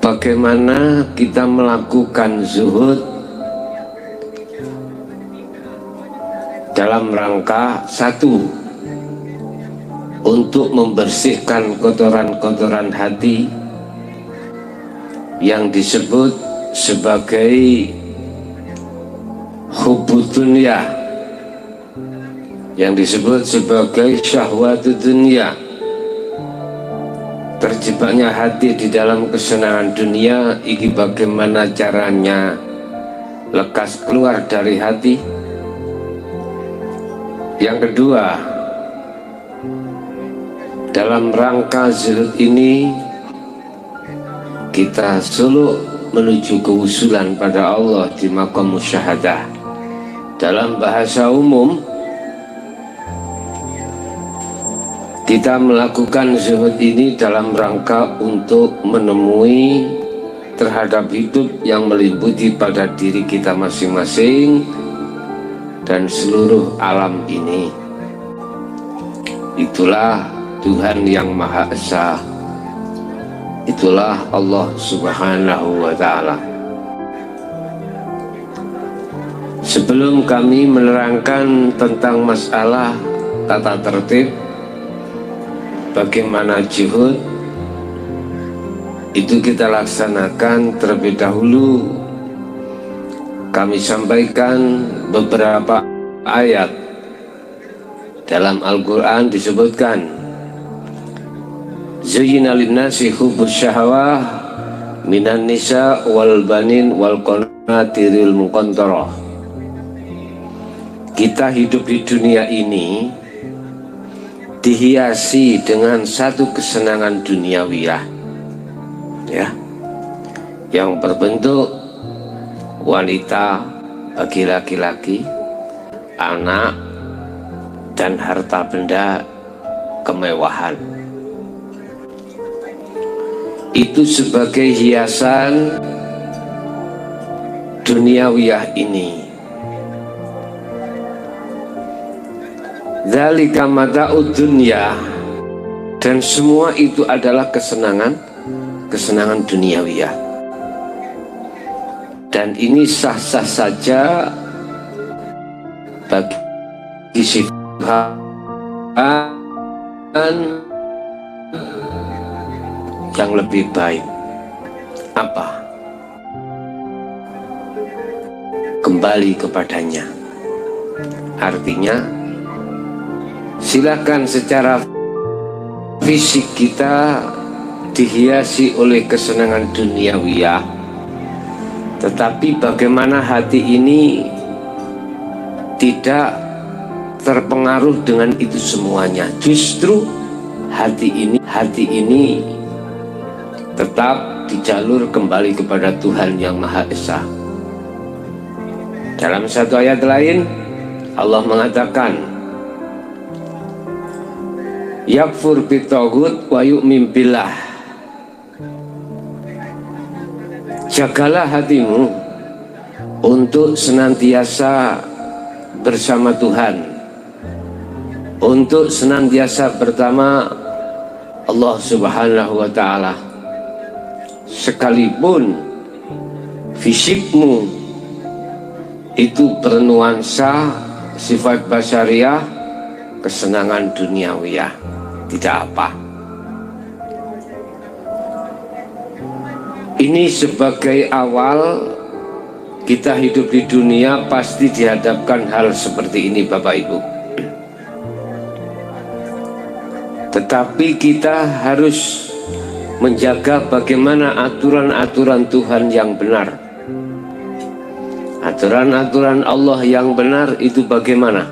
bagaimana kita melakukan zuhud dalam rangka satu, untuk membersihkan kotoran-kotoran hati yang disebut sebagai hubbud dunya, yang disebut sebagai syahwatu dunya, terjebaknya hati di dalam kesenangan dunia. Ini bagaimana caranya lekas keluar dari hati. Yang kedua, dalam rangka zuhud ini kita suluk menuju kewusulan pada Allah di maqam musyahadah. Dalam bahasa umum, kita melakukan zuhud ini dalam rangka untuk menemui terhadap hidup yang meliputi pada diri kita masing-masing dan seluruh alam ini. Itulah Tuhan yang Maha Esa, itulah Allah Subhanahu wa Ta'ala. Sebelum kami menerangkan tentang masalah tata tertib bagaimana zuhud itu kita laksanakan, terlebih dahulu kami sampaikan beberapa ayat dalam Al-Quran. Disebutkan Zayyina linnasi hubbus syahwah minan nisa wal banin wal qanatiril muqantarah. Kita hidup di dunia ini dihiasi dengan satu kesenangan duniawiyah, ya, yang berbentuk wanita bagi laki-laki, anak, dan harta benda kemewahan. Itu sebagai hiasan duniawiyah ini. Dzalika mata'ud dunya, dan semua itu adalah kesenangan duniawiyah. Dan ini sah-sah saja bagi sifat yang lebih baik. Apa? Kembali kepadanya. Artinya, silakan secara fisik kita dihiasi oleh kesenangan duniawiyah, tetapi bagaimana hati ini tidak terpengaruh dengan itu semuanya. Justru hati ini tetap di jalur kembali kepada Tuhan yang Maha Esa. Dalam satu ayat lain Allah mengatakan, yakfur bitaghut wa yu'min billah. Jagalah hatimu untuk senantiasa bersama Tuhan, untuk senantiasa pertama Allah Subhanahu wa Ta'ala. Sekalipun fisikmu itu bernuansa sifat basyariah, kesenangan duniawiyah, tidak apa. Ini sebagai awal kita hidup di dunia pasti dihadapkan hal seperti ini, Bapak Ibu. Tetapi kita harus menjaga bagaimana aturan-aturan Tuhan yang benar. Aturan-aturan Allah yang benar itu bagaimana?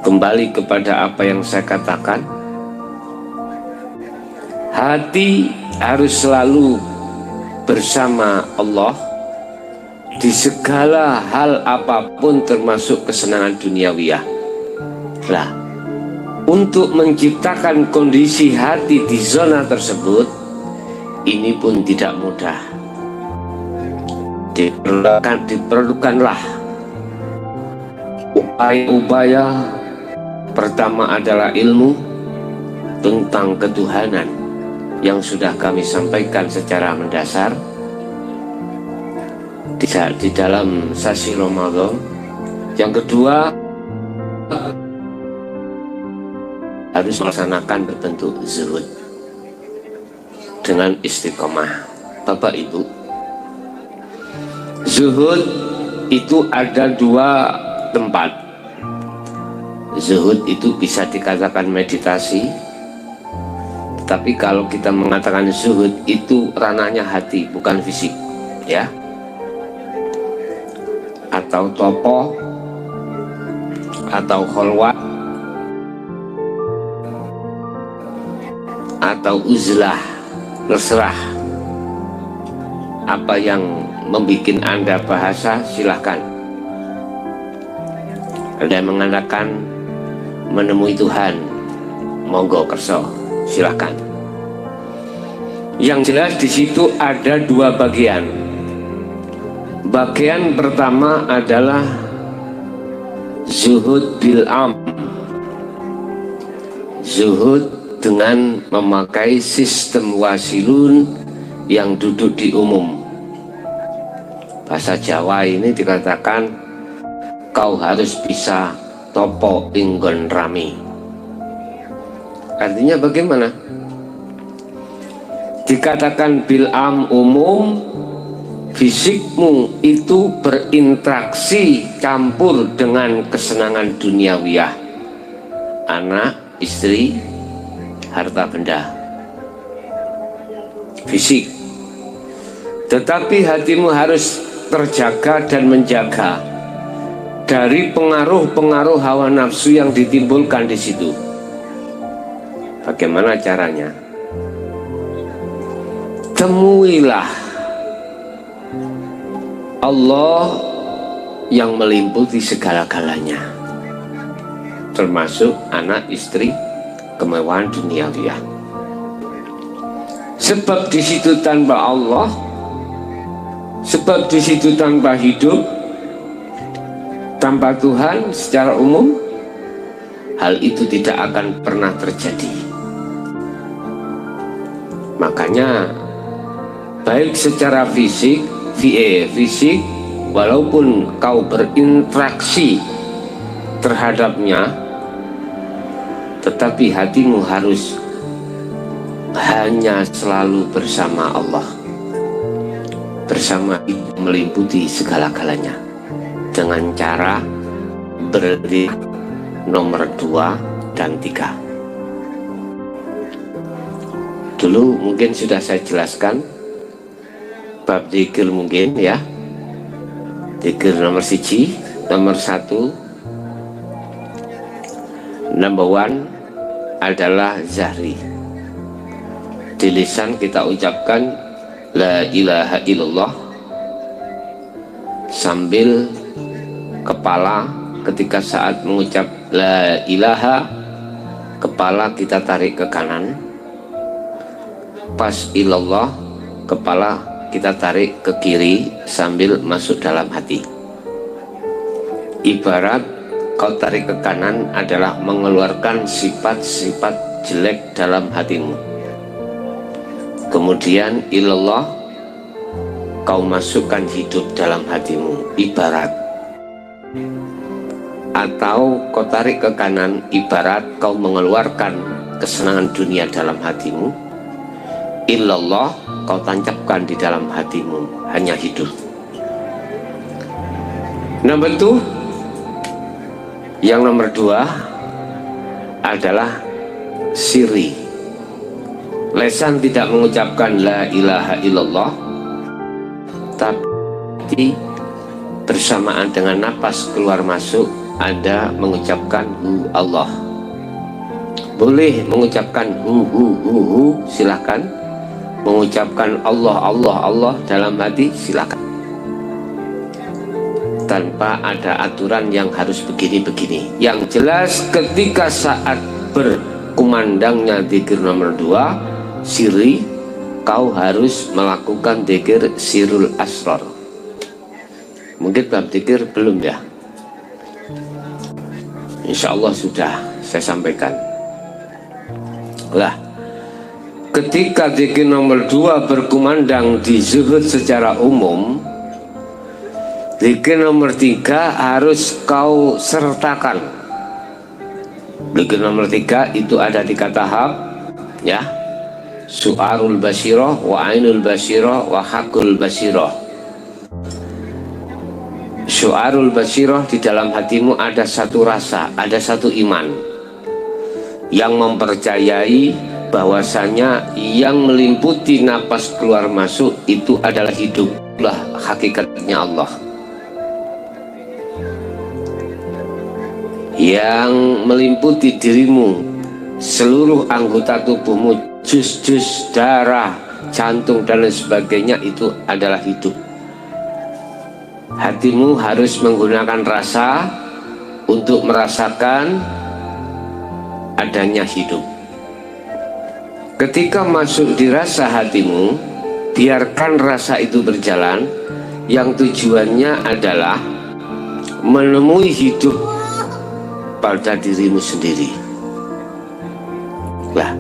Kembali kepada apa yang saya katakan, hati harus selalu bersama Allah di segala hal apapun, termasuk kesenangan duniawiyah. Lah, untuk menciptakan kondisi hati di zona tersebut, ini pun tidak mudah. Diperlukanlah upaya-upaya. Pertama adalah ilmu tentang ketuhanan, yang sudah kami sampaikan secara mendasar di dalam sasi Ramadan. Yang kedua, harus melaksanakan berbentuk zuhud dengan istiqomah. Bapak Ibu, zuhud itu ada dua tempat. Zuhud itu bisa dikatakan meditasi, tapi kalau kita mengatakan zuhud itu ranahnya hati, bukan fisik, ya. Atau topo, atau kholwat, atau uzlah, berserah. Apa yang membuat Anda bahasa, silahkan. Ada yang mengatakan menemui Tuhan, monggo kerso, silahkan. Yang jelas di situ ada dua bagian. Bagian pertama adalah zuhud bil am, zuhud dengan memakai sistem wasilun yang duduk di umum. Bahasa Jawa ini dikatakan kau harus bisa topo inggon rami. Artinya bagaimana? Dikatakan bil am umum, fisikmu itu berinteraksi campur dengan kesenangan duniawiyah, anak, istri, harta benda, fisik. Tetapi hatimu harus terjaga dan menjaga dari pengaruh-pengaruh hawa nafsu yang ditimbulkan di situ. Bagaimana caranya? Temuilah Allah yang meliputi segala-galanya, termasuk anak, istri, kemewahan duniawiah. Sebab di situ tanpa Allah, sebab di situ tanpa hidup, tanpa Tuhan secara umum, hal itu tidak akan pernah terjadi. Makanya baik secara fisik, walaupun kau berinteraksi terhadapnya, tetapi hatimu harus hanya selalu bersama Allah, bersama itu meliputi segala-galanya, dengan cara berdiri nomor 2 dan 3. Dulu mungkin sudah saya jelaskan bab zikir, mungkin ya. Zikir nomor 1, nomor 1, number 1 adalah zahri. Di lisan kita ucapkan la ilaha illallah, sambil kepala ketika saat mengucap la ilaha, kepala kita tarik ke kanan. Pas ilallah, kepala kita tarik ke kiri sambil masuk dalam hati. Ibarat kau tarik ke kanan adalah mengeluarkan sifat-sifat jelek dalam hatimu. Kemudian ilallah, kau masukkan hidup dalam hatimu, ibarat. Atau kau tarik ke kanan, ibarat kau mengeluarkan kesenangan dunia dalam hatimu. Illallah, kau tancapkan di dalam hatimu, hanya hidup. Nomor 2, yang nomor 2 adalah siri. Lesan tidak mengucapkan la ilaha illallah, tapi bersamaan dengan napas keluar masuk Anda mengucapkan hu Allah. Boleh mengucapkan hu, silakan. Mengucapkan Allah dalam hati, silakan, tanpa ada aturan yang harus begini-begini. Yang jelas ketika saat berkumandangnya zikir nomor 2 siri, kau harus melakukan zikir sirul asrar. Mungkin bab zikir belum ya, insya Allah sudah saya sampaikan lah. ketika zikir nomor 2 berkumandang di zuhud secara umum, zikir nomor 3 harus kau sertakan. Zikir nomor 3 itu ada 3 tahap, ya. Su'arul basiroh, wa ainul basiroh, wa hakul basiroh. Su'arul basiroh, di dalam hatimu ada satu rasa, ada satu iman yang mempercayai bahwasanya yang meliputi napas keluar masuk itu adalah hiduplah hakikatnya Allah. Yang meliputi dirimu, seluruh anggota tubuhmu, jus-jus, darah, jantung dan lain sebagainya, itu adalah hidup. Hatimu harus menggunakan rasa untuk merasakan adanya hidup. Ketika masuk di rasa hatimu, biarkan rasa itu berjalan, yang tujuannya adalah menemui hidup pada dirimu sendiri. Nah,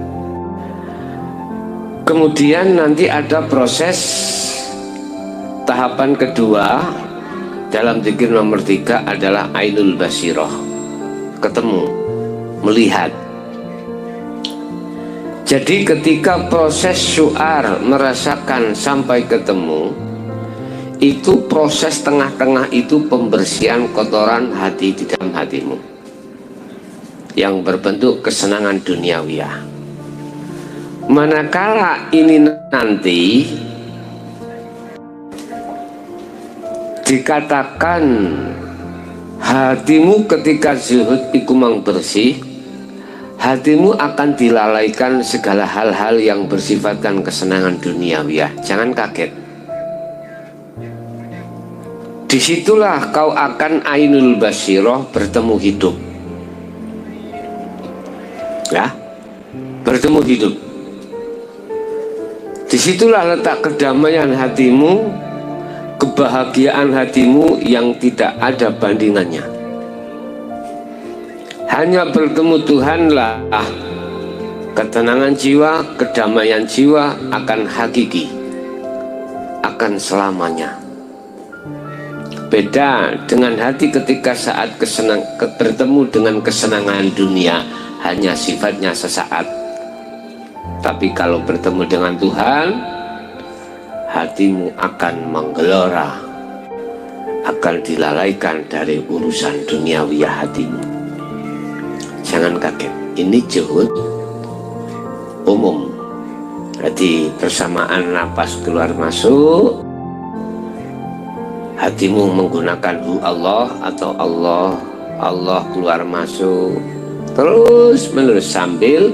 kemudian nanti ada proses tahapan kedua dalam zikir nomor 3 adalah ainul basiroh, ketemu, melihat. Jadi ketika proses syu'ar merasakan sampai ketemu, itu proses tengah-tengah itu pembersihan kotoran hati di dalam hatimu yang berbentuk kesenangan duniawiyah. Manakala ini nanti dikatakan hatimu ketika zuhud ikumang bersih, hatimu akan dilalaikan segala hal-hal yang bersifatkan kesenangan duniawiyah. Jangan kaget. Disitulah kau akan ainul basiroh, bertemu hidup, ya, bertemu hidup. Disitulah letak kedamaian hatimu, kebahagiaan hatimu yang tidak ada bandingannya. Hanya bertemu Tuhanlah ketenangan jiwa, kedamaian jiwa akan hakiki, akan selamanya. Beda dengan hati ketika saat bertemu dengan kesenangan dunia, hanya sifatnya sesaat. Tapi kalau bertemu dengan Tuhan, hatimu akan menggelora, akan dilalaikan dari urusan duniawiyah hatimu. Jangan kaget, ini zuhud umum. Jadi bersamaan napas keluar masuk, hatimu menggunakan hu Allah atau Allah keluar masuk, terus menerus sambil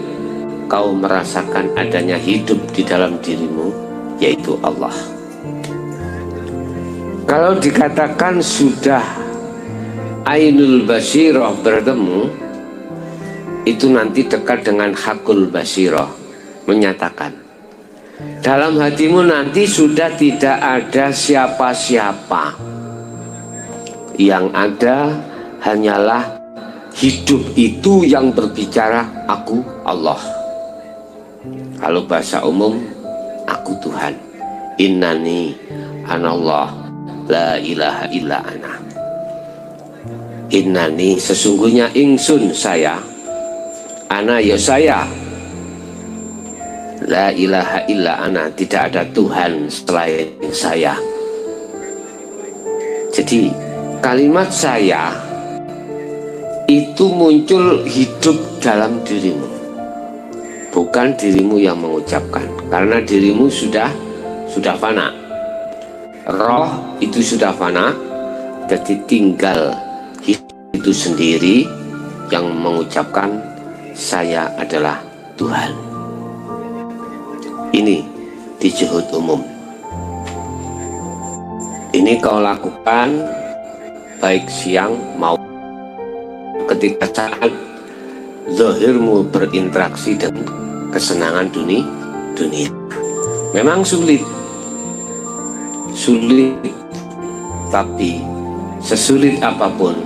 kau merasakan adanya hidup di dalam dirimu, yaitu Allah. Kalau dikatakan sudah ainul basiroh bertemu, itu nanti dekat dengan hakul basiroh, menyatakan dalam hatimu nanti sudah tidak ada siapa-siapa, yang ada hanyalah hidup itu yang berbicara, aku Allah. Kalau bahasa umum, aku Tuhan, innani anallah la ilaha illa ana. Innani, sesungguhnya ingsun, saya, ana ya saya, la ilaha illa ana, tidak ada Tuhan selain saya. Jadi kalimat saya itu muncul hidup dalam dirimu, bukan dirimu yang mengucapkan, karena dirimu sudah fana. Roh itu sudah fana, jadi tinggal itu sendiri yang mengucapkan saya adalah Tuhan. Ini di zuhud umum. Ini kau lakukan baik siang maupun ketika saat zahirmu berinteraksi dengan kesenangan dunia. Memang sulit, tapi sesulit apapun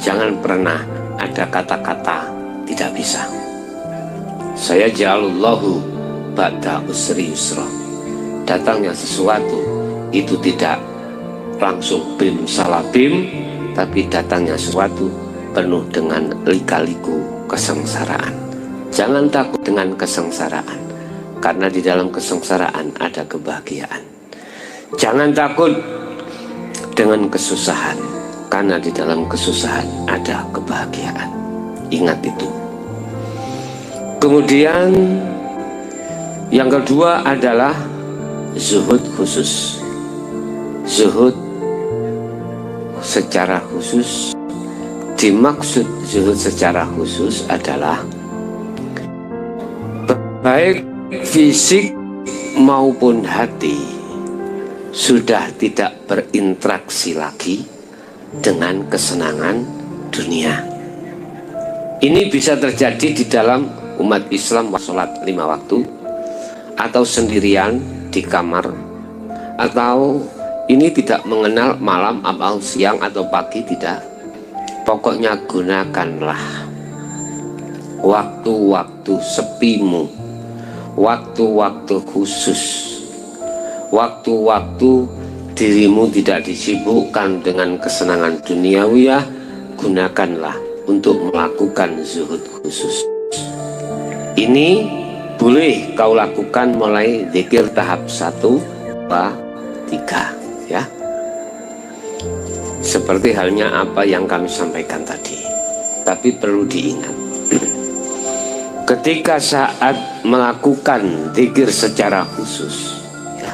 jangan pernah ada kata-kata tidak bisa. Saya ja'alallahu ba'da usri yusra. Datangnya sesuatu itu tidak langsung bim salah bim, tapi datangnya sesuatu penuh dengan lika-liku kesengsaraan. Jangan takut dengan kesengsaraan, karena di dalam kesengsaraan ada kebahagiaan. Jangan takut dengan kesusahan, karena di dalam kesusahan ada kebahagiaan. Ingat itu. Kemudian yang kedua adalah zuhud khusus. Zuhud secara khusus, dimaksud zuhud secara khusus adalah baik fisik maupun hati sudah tidak berinteraksi lagi dengan kesenangan dunia. Ini bisa terjadi di dalam umat Islam sholat 5 waktu, atau sendirian di kamar, atau ini tidak mengenal malam atau siang atau pagi, tidak. Pokoknya gunakanlah waktu-waktu sepimu, waktu-waktu khusus, waktu-waktu dirimu tidak disibukkan dengan kesenangan duniawiyah. Gunakanlah untuk melakukan zuhud khusus. Ini boleh kau lakukan mulai zikir tahap 1, 2, 3, ya. Seperti halnya apa yang kami sampaikan tadi. Tapi perlu diingat, ketika saat melakukan zikir secara khusus, ya,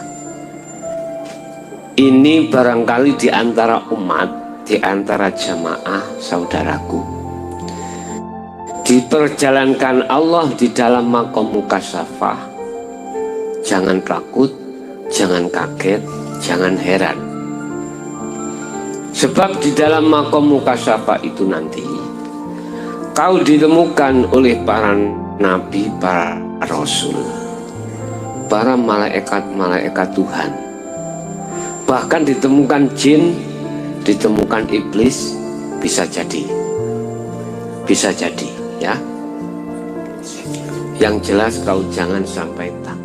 ini barangkali di antara umat, di antara jamaah saudaraku, diperjalankan Allah di dalam maqam mukasyafah. Jangan takut, jangan kaget, jangan heran. Sebab di dalam maqam mukasyafah itu nanti kau ditemukan oleh para nabi, para rasul, para malaikat-malaikat Tuhan. Bahkan ditemukan jin, ditemukan iblis, bisa jadi. Bisa jadi, ya. Yang jelas kau jangan sampai takut.